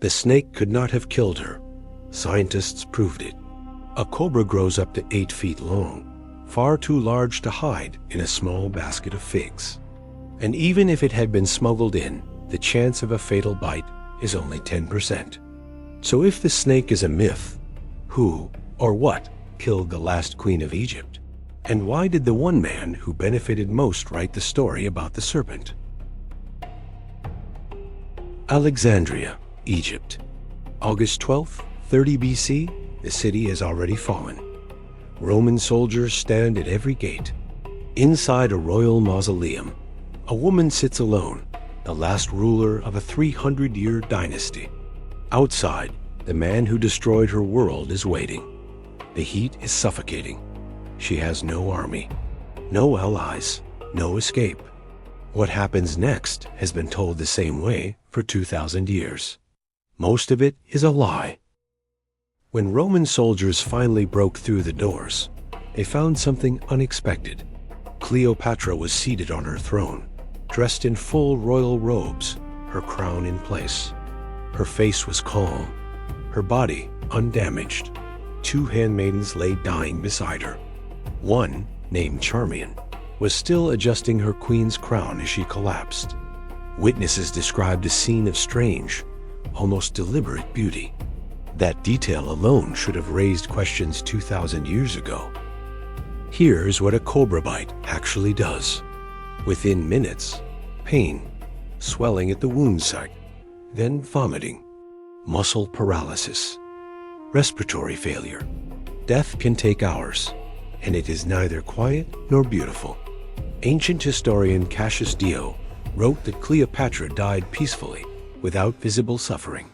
The snake could not have killed her. Scientists proved it. A cobra grows up to 8 feet long, far too large to hide in a small basket of figs. And even if it had been smuggled in, the chance of a fatal bite is only 10%. So if the snake is a myth, who or what killed the last queen of Egypt? And why did the one man who benefited most write the story about the serpent? Alexandria, Egypt. August 12th, 30 BC, the city has already fallen. Roman soldiers stand at every gate. Inside a royal mausoleum, a woman sits alone, the last ruler of a 300-year dynasty. Outside, the man who destroyed her world is waiting. The heat is suffocating. She has no army, no allies, no escape. What happens next has been told the same way for 2,000 years. Most of it is a lie. When Roman soldiers finally broke through the doors, they found something unexpected. Cleopatra was seated on her throne, dressed in full royal robes, her crown in place. Her face was calm, her body undamaged. 2 handmaidens lay dying beside her. One, named Charmian, was still adjusting her queen's crown as she collapsed. Witnesses described a scene of strange, almost deliberate beauty. That detail alone should have raised questions 2,000 years ago. Here's what a cobra bite actually does. Within minutes, pain, swelling at the wound site, then vomiting, muscle paralysis, respiratory failure. Death can take hours, and it is neither quiet nor beautiful. Ancient historian Cassius Dio wrote that Cleopatra died peacefully, without visible suffering.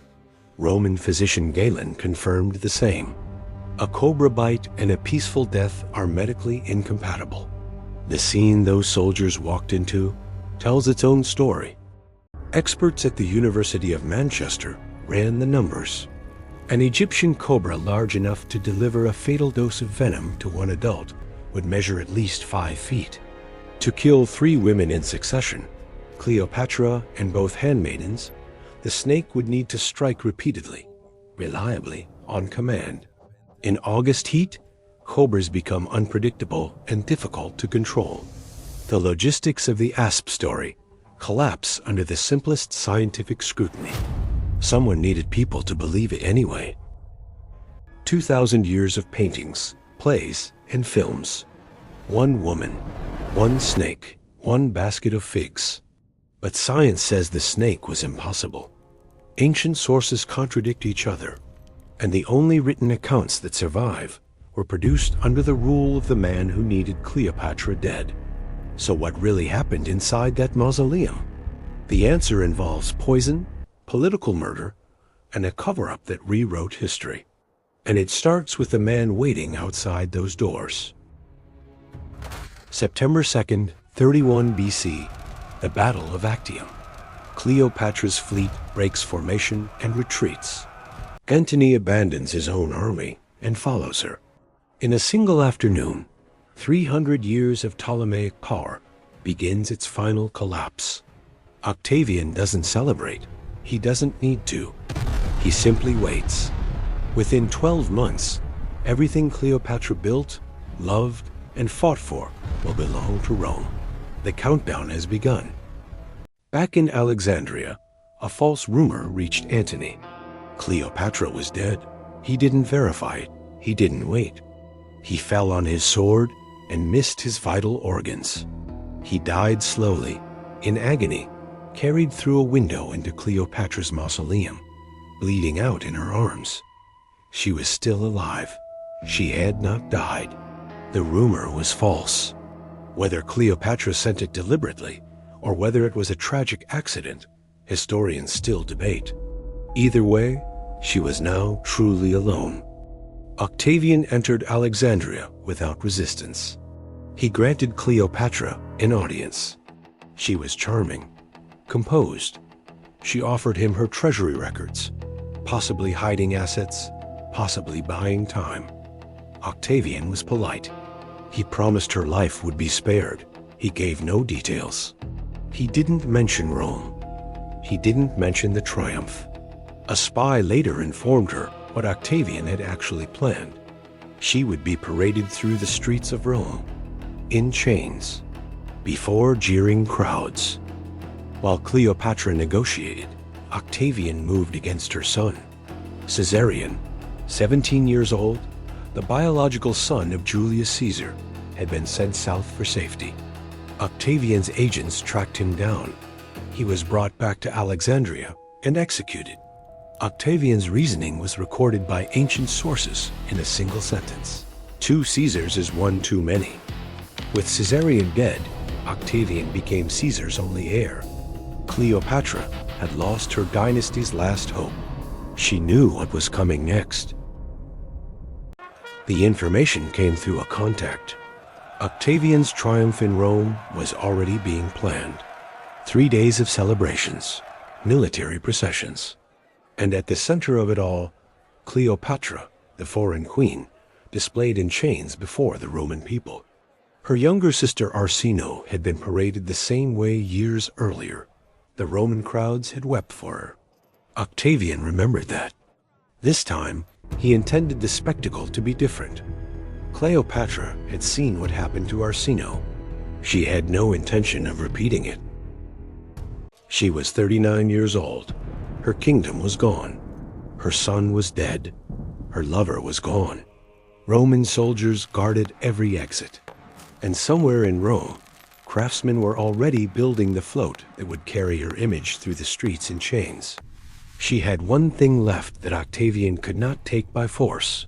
Roman physician Galen confirmed the same. A cobra bite and a peaceful death are medically incompatible. The scene those soldiers walked into tells its own story. Experts at the University of Manchester ran the numbers. An Egyptian cobra large enough to deliver a fatal dose of venom to one adult would measure at least 5 feet. To kill 3 women in succession, Cleopatra and both handmaidens, the snake would need to strike repeatedly, reliably, on command. In August heat, cobras become unpredictable and difficult to control. The logistics of the asp story collapse under the simplest scientific scrutiny. Someone needed people to believe it anyway. 2,000 years of paintings, plays, and films. 1 woman, 1 snake, 1 basket of figs. But science says the snake was impossible. Ancient sources contradict each other, and the only written accounts that survive were produced under the rule of the man who needed Cleopatra dead. So what really happened inside that mausoleum? The answer involves poison, political murder, and a cover-up that rewrote history. And it starts with the man waiting outside those doors. September 2nd, 31 BC, the Battle of Actium. Cleopatra's fleet breaks formation and retreats. Antony abandons his own army and follows her. In a single afternoon, 300 years of Ptolemaic power begins its final collapse. Octavian doesn't celebrate. He doesn't need to. He simply waits. Within 12 months, everything Cleopatra built, loved, and fought for will belong to Rome. The countdown has begun. Back in Alexandria, a false rumor reached Antony. Cleopatra was dead. He didn't verify it. He didn't wait. He fell on his sword and missed his vital organs. He died slowly, in agony, carried through a window into Cleopatra's mausoleum, bleeding out in her arms. She was still alive. She had not died. The rumor was false. Whether Cleopatra sent it deliberately, or whether it was a tragic accident, historians still debate. Either way, she was now truly alone. Octavian entered Alexandria without resistance. He granted Cleopatra an audience. She was charming, composed. She offered him her treasury records, possibly hiding assets, possibly buying time. Octavian was polite. He promised her life would be spared. He gave no details. He didn't mention Rome. He didn't mention the triumph. A spy later informed her what Octavian had actually planned. She would be paraded through the streets of Rome, in chains, before jeering crowds. While Cleopatra negotiated, Octavian moved against her son. Caesarion, 17 years old, the biological son of Julius Caesar, had been sent south for safety. Octavian's agents tracked him down. He was brought back to Alexandria and executed. Octavian's reasoning was recorded by ancient sources in a single sentence. 2 Caesars is one too many. With Caesarion dead, Octavian became Caesar's only heir. Cleopatra had lost her dynasty's last hope. She knew what was coming next. The information came through a contact. Octavian's triumph in Rome was already being planned. 3 days of celebrations, military processions. And at the center of it all, Cleopatra, the foreign queen, displayed in chains before the Roman people. Her younger sister Arsinoe had been paraded the same way years earlier. The Roman crowds had wept for her. Octavian remembered that. This time, he intended the spectacle to be different. Cleopatra had seen what happened to Arsinoe. She had no intention of repeating it. She was 39 years old. Her kingdom was gone. Her son was dead. Her lover was gone. Roman soldiers guarded every exit. And somewhere in Rome, craftsmen were already building the float that would carry her image through the streets in chains. She had one thing left that Octavian could not take by force: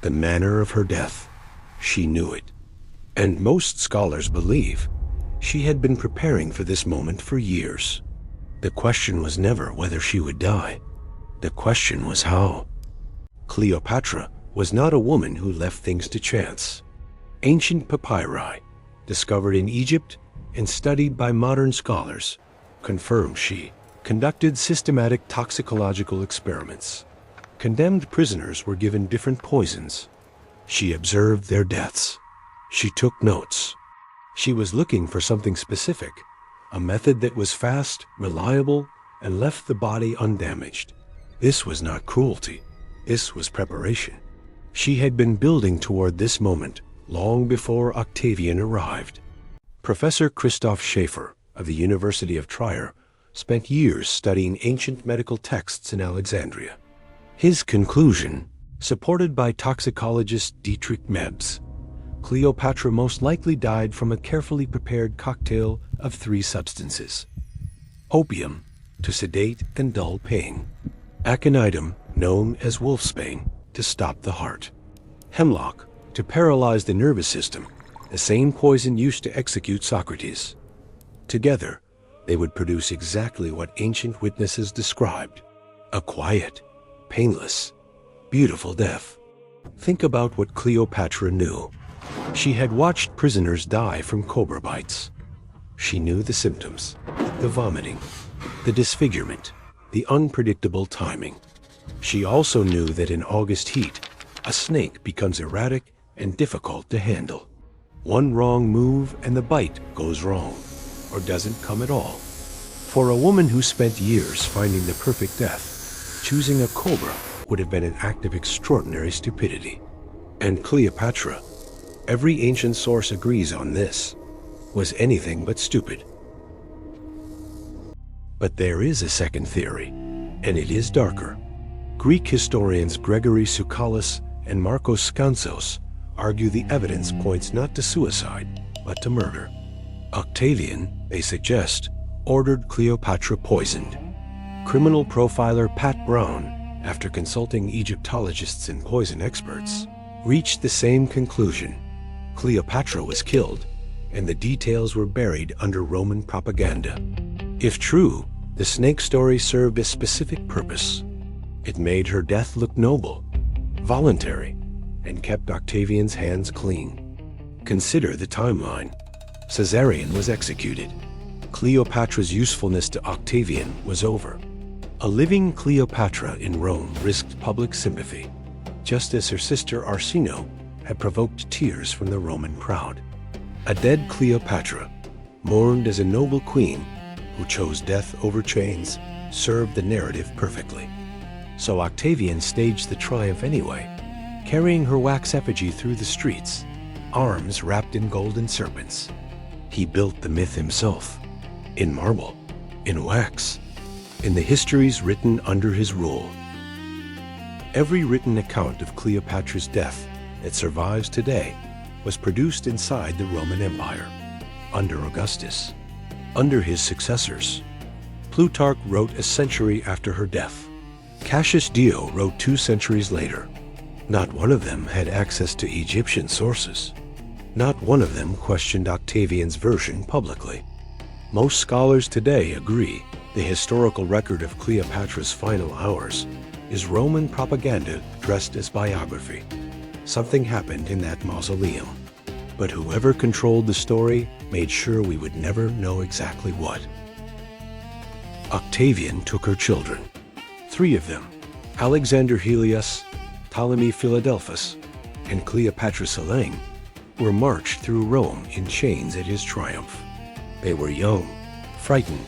the manner of her death. She knew it. And most scholars believe she had been preparing for this moment for years. The question was never whether she would die. The question was how. Cleopatra was not a woman who left things to chance. Ancient papyri, discovered in Egypt and studied by modern scholars, confirm she conducted systematic toxicological experiments. Condemned prisoners were given different poisons. She observed their deaths. She took notes. She was looking for something specific, a method that was fast, reliable, and left the body undamaged. This was not cruelty. This was preparation. She had been building toward this moment long before Octavian arrived. Professor Christoph Schaefer of the University of Trier spent years studying ancient medical texts in Alexandria. His conclusion, supported by toxicologist Dietrich Mebs, Cleopatra most likely died from a carefully prepared cocktail of 3 substances: opium, to sedate and dull pain; aconitum, known as wolfsbane, to stop the heart; hemlock, to paralyze the nervous system, the same poison used to execute Socrates. Together, they would produce exactly what ancient witnesses described: a quiet, painless, beautiful death. Think about what Cleopatra knew. She had watched prisoners die from cobra bites. She knew the symptoms: the vomiting, the disfigurement, the unpredictable timing. She also knew that in August heat, a snake becomes erratic and difficult to handle. One wrong move and the bite goes wrong, or doesn't come at all. For a woman who spent years finding the perfect death, choosing a cobra would have been an act of extraordinary stupidity. And Cleopatra, every ancient source agrees on this, was anything but stupid. But there is a second theory, and it is darker. Greek historians Gregory Tsoukalos and Markos Skansos argue the evidence points not to suicide, but to murder. Octavian, they suggest, ordered Cleopatra poisoned. Criminal profiler Pat Brown, after consulting Egyptologists and poison experts, reached the same conclusion. Cleopatra was killed, and the details were buried under Roman propaganda. If true, the snake story served a specific purpose. It made her death look noble, voluntary, and kept Octavian's hands clean. Consider the timeline. Caesarion was executed. Cleopatra's usefulness to Octavian was over. A living Cleopatra in Rome risked public sympathy, just as her sister Arsinoe had provoked tears from the Roman crowd. A dead Cleopatra, mourned as a noble queen who chose death over chains, served the narrative perfectly. So Octavian staged the triumph anyway, carrying her wax effigy through the streets, arms wrapped in golden serpents. He built the myth himself, in marble, in wax, in the histories written under his rule. Every written account of Cleopatra's death that survives today was produced inside the Roman Empire, under Augustus, under his successors. Plutarch wrote a century after her death. Cassius Dio wrote 2 centuries later. Not one of them had access to Egyptian sources. Not one of them questioned Octavian's version publicly. Most scholars today agree the historical record of Cleopatra's final hours is Roman propaganda dressed as biography. Something happened in that mausoleum, but whoever controlled the story made sure we would never know exactly what. Octavian took her children, 3 of them, Alexander Helios, Ptolemy Philadelphus, and Cleopatra Selene, were marched through Rome in chains at his triumph. They were young, frightened,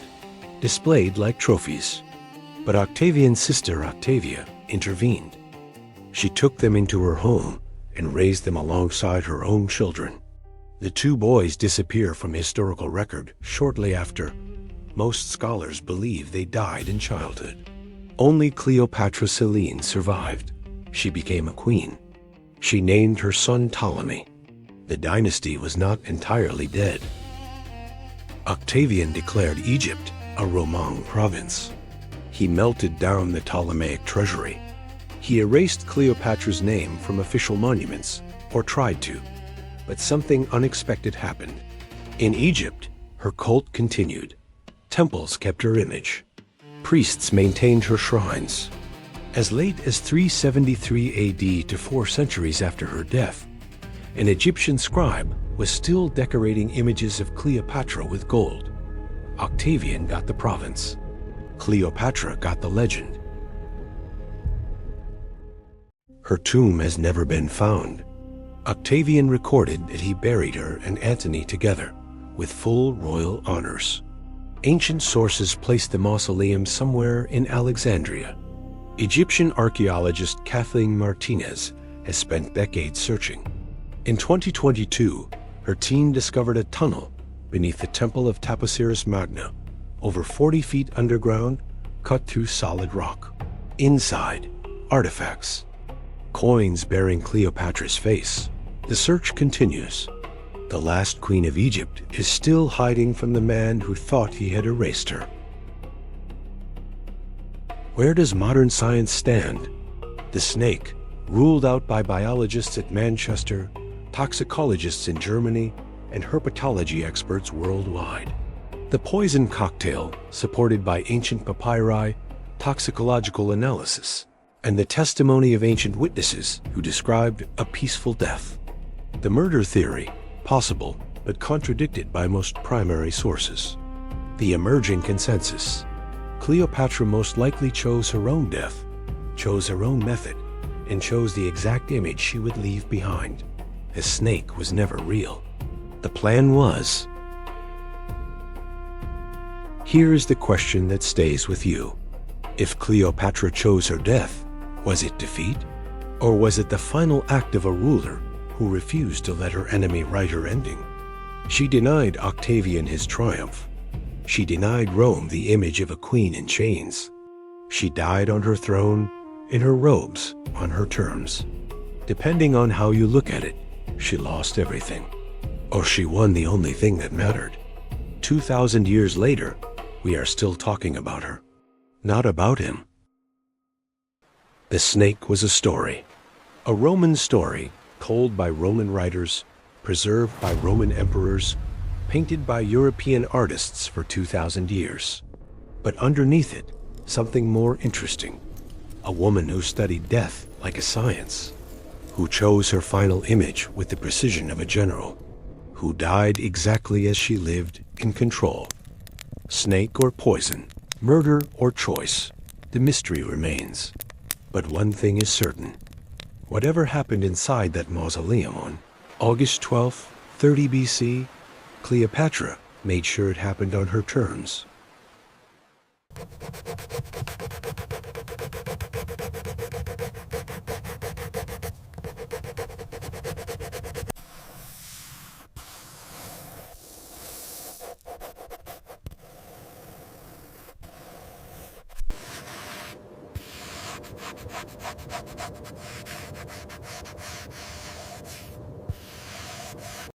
displayed like trophies. But Octavian's sister Octavia intervened. She took them into her home and raised them alongside her own children. The 2 boys disappear from historical record shortly after. Most scholars believe they died in childhood. Only Cleopatra Selene survived. She became a queen. She named her son Ptolemy. The dynasty was not entirely dead. Octavian declared Egypt a Roman province. He melted down the Ptolemaic treasury. He erased Cleopatra's name from official monuments, or tried to. But something unexpected happened. In Egypt, her cult continued. Temples kept her image. Priests maintained her shrines. As late as 373 AD to 4 centuries after her death, an Egyptian scribe was still decorating images of Cleopatra with gold. Octavian got the province. Cleopatra got the legend. Her tomb has never been found. Octavian recorded that he buried her and Antony together, with full royal honors. Ancient sources place the mausoleum somewhere in Alexandria. Egyptian archaeologist Kathleen Martinez has spent decades searching. In 2022, her team discovered a tunnel beneath the Temple of Taposiris Magna, over 40 feet underground, cut through solid rock. Inside, artifacts, coins bearing Cleopatra's face. The search continues. The last queen of Egypt is still hiding from the man who thought he had erased her. Where does modern science stand? The snake, ruled out by biologists at Manchester, toxicologists in Germany, and herpetology experts worldwide. The poison cocktail, supported by ancient papyri, toxicological analysis, and the testimony of ancient witnesses who described a peaceful death. The murder theory, possible but contradicted by most primary sources. The emerging consensus. Cleopatra most likely chose her own death, chose her own method, and chose the exact image she would leave behind. The snake was never real. The plan was. Here is the question that stays with you. If Cleopatra chose her death, was it defeat? Or was it the final act of a ruler who refused to let her enemy write her ending? She denied Octavian his triumph. She denied Rome the image of a queen in chains. She died on her throne, in her robes, on her terms. Depending on how you look at it, she lost everything. Or she won the only thing that mattered. 2,000 years later, we are still talking about her, not about him. The snake was a story. A Roman story, told by Roman writers, preserved by Roman emperors, painted by European artists for 2,000 years. But underneath it, something more interesting. A woman who studied death like a science, who chose her final image with the precision of a general, who died exactly as she lived, in control. Snake or poison, murder or choice, the mystery remains. But one thing is certain. Whatever happened inside that mausoleum on August 12, 30 BC, Cleopatra made sure it happened on her terms.